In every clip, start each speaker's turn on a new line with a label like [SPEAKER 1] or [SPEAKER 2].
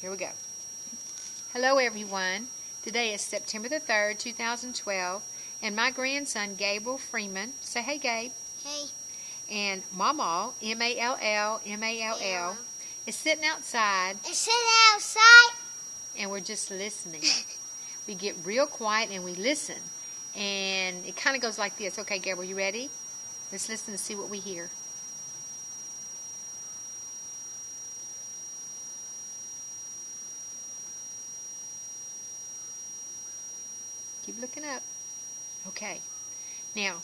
[SPEAKER 1] Here we go. Hello everyone. Today is September the 3rd, 2012, and my grandson Gabriel Freeman, say hey Gabe.
[SPEAKER 2] Hey.
[SPEAKER 1] And Mama, M-A-L-L, is sitting outside. And we're just listening. We get real quiet and we listen. And it kind of goes like this. Okay, Gabriel, you ready? Let's listen and see what we hear. Keep looking up. Okay. Now,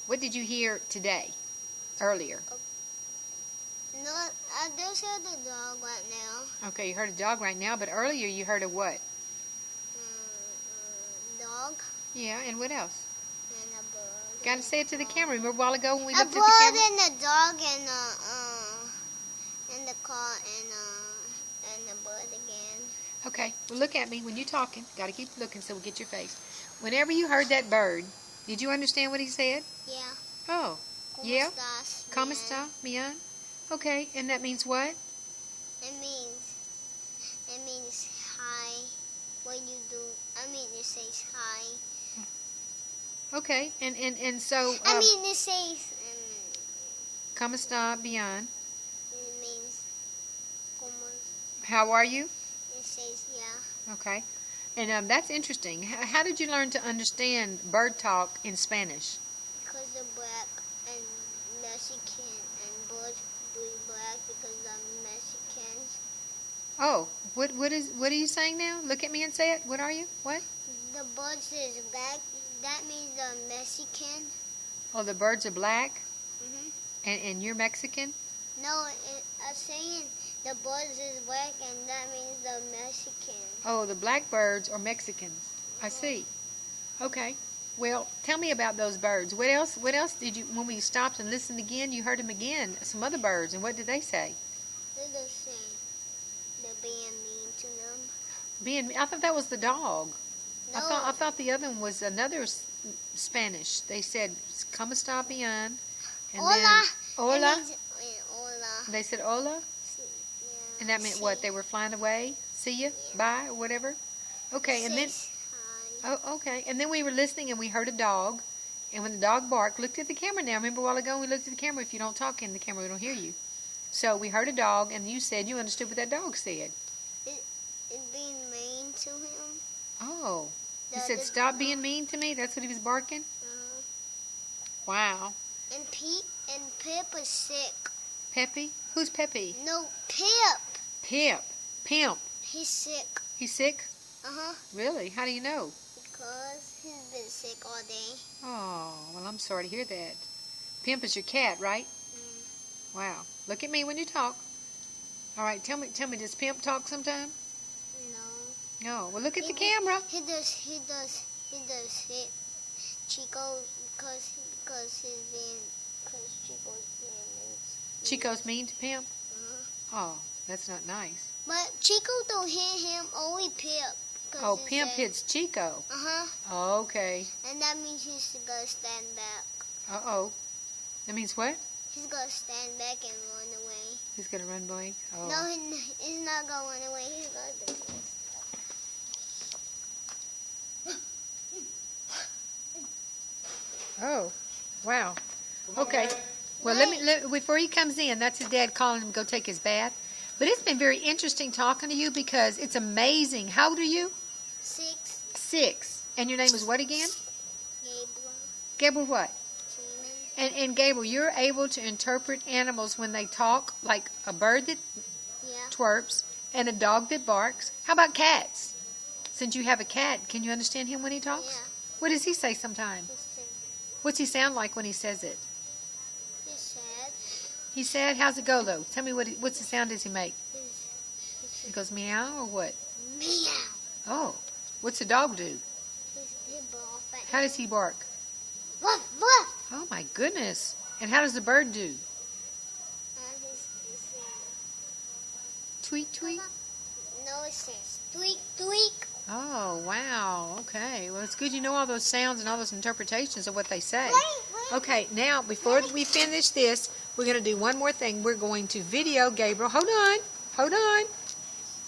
[SPEAKER 1] what did you hear today? Earlier?
[SPEAKER 2] No, I just heard the dog right now.
[SPEAKER 1] Okay, you heard a dog right now, but earlier you heard a what?
[SPEAKER 2] Dog.
[SPEAKER 1] Yeah, and what else?
[SPEAKER 2] And a bird.
[SPEAKER 1] Gotta say it to the camera. Remember a while ago when we looked at the
[SPEAKER 2] bird
[SPEAKER 1] camera?
[SPEAKER 2] and a dog and the car and the bird again.
[SPEAKER 1] Okay, well look at me when you're talking. Gotta keep looking so we get your face. Whenever you heard that bird, did you understand what he said?
[SPEAKER 2] Yeah.
[SPEAKER 1] Oh, yeah?
[SPEAKER 2] Como
[SPEAKER 1] ¿Cómo está, bien? Okay, and that means what?
[SPEAKER 2] It means hi. What you do? It says hi.
[SPEAKER 1] Okay, and so.
[SPEAKER 2] It says.
[SPEAKER 1] ¿Cómo está, bien?
[SPEAKER 2] It means. Como.
[SPEAKER 1] How are you?
[SPEAKER 2] It says yeah.
[SPEAKER 1] Okay, and that's interesting. How did you learn to understand bird talk in Spanish?
[SPEAKER 2] Because they're black and Mexican and birds be black because they're Mexicans.
[SPEAKER 1] Oh, what are you saying now? Look at me and say it. What are you? What?
[SPEAKER 2] The birds is black. That means they're Mexican.
[SPEAKER 1] Oh, the birds are black?
[SPEAKER 2] Mhm.
[SPEAKER 1] And you're Mexican?
[SPEAKER 2] No, I'm saying the birds is black and that means they're Mexican.
[SPEAKER 1] Oh, the black birds are Mexicans. I see. Okay. Well, tell me about those birds. What else did you, when we stopped and listened again, you heard them again, some other birds, and what did they say?
[SPEAKER 2] They're the same. They're being mean to them.
[SPEAKER 1] I thought that was the dog.
[SPEAKER 2] No.
[SPEAKER 1] I thought the other one was another Spanish. They said, ¿Cómo está bien? And
[SPEAKER 2] Hola.
[SPEAKER 1] then, hola.
[SPEAKER 2] It means, hola.
[SPEAKER 1] They said, hola?
[SPEAKER 2] Yeah.
[SPEAKER 1] And that meant what? They were flying away? See ya?
[SPEAKER 2] Yeah.
[SPEAKER 1] Bye? Or whatever? Okay, and then...
[SPEAKER 2] Hi.
[SPEAKER 1] Oh, okay. And then we were listening and we heard a dog. And when the dog barked, looked at the camera now. Remember a while ago we looked at the camera. If you don't talk in the camera, we don't hear you. So we heard a dog and you said you understood what that dog said.
[SPEAKER 2] It being mean to him.
[SPEAKER 1] Oh. He said, stop being mean to me? That's what he was barking? Wow.
[SPEAKER 2] And Pip is sick.
[SPEAKER 1] Peppy? Who's Peppy?
[SPEAKER 2] No, Pip.
[SPEAKER 1] Pimp.
[SPEAKER 2] He's sick.
[SPEAKER 1] He's sick?
[SPEAKER 2] Uh-huh.
[SPEAKER 1] Really? How do you know?
[SPEAKER 2] Because he's been sick all day.
[SPEAKER 1] Oh, well, I'm sorry to hear that. Pimp is your cat, right? Wow. Look at me when you talk. All right, tell me, does Pimp talk sometime?
[SPEAKER 2] No.
[SPEAKER 1] No. Well, look at the camera.
[SPEAKER 2] He does hit Chico because Chico's being mean.
[SPEAKER 1] Chico's mean to Pimp? Oh, that's not nice.
[SPEAKER 2] But Chico don't hit him, only Pip.
[SPEAKER 1] Oh, Pimp hits Chico.
[SPEAKER 2] Uh-huh.
[SPEAKER 1] Okay.
[SPEAKER 2] And that means he's gonna stand back.
[SPEAKER 1] Uh-oh. That means what?
[SPEAKER 2] He's gonna stand back and run away.
[SPEAKER 1] He's gonna run away? Oh.
[SPEAKER 2] No, he's not gonna run away. He's gonna do this.
[SPEAKER 1] Oh, wow. Okay. Well, before he comes in, that's his dad calling him to go take his bath. But it's been very interesting talking to you because it's amazing. How old are you?
[SPEAKER 2] 6.
[SPEAKER 1] 6. And your name is what again?
[SPEAKER 2] Gabriel.
[SPEAKER 1] Gabriel what?
[SPEAKER 2] Freeman.
[SPEAKER 1] And Gabriel, you're able to interpret animals when they talk, like a bird that twerps and a dog that barks. How about cats? Since you have a cat, can you understand him when he talks?
[SPEAKER 2] Yeah.
[SPEAKER 1] What does he say sometimes? What's he sound like when he says it?
[SPEAKER 2] He's sad.
[SPEAKER 1] He's sad? How's it go, though? Tell me what's the sound does he make? He goes meow or what?
[SPEAKER 2] Meow.
[SPEAKER 1] Oh. What's the dog do?
[SPEAKER 2] He barks.
[SPEAKER 1] How does he bark?
[SPEAKER 2] Woof, woof.
[SPEAKER 1] Oh, my goodness. And how does the bird do? Tweet, tweet?
[SPEAKER 2] No, it says tweak, tweak.
[SPEAKER 1] Oh, wow. Okay. Well, it's good you know all those sounds and all those interpretations of what they say.
[SPEAKER 2] Wait.
[SPEAKER 1] Okay, now, before we finish this, we're going to do one more thing. We're going to video Gabriel. Hold on.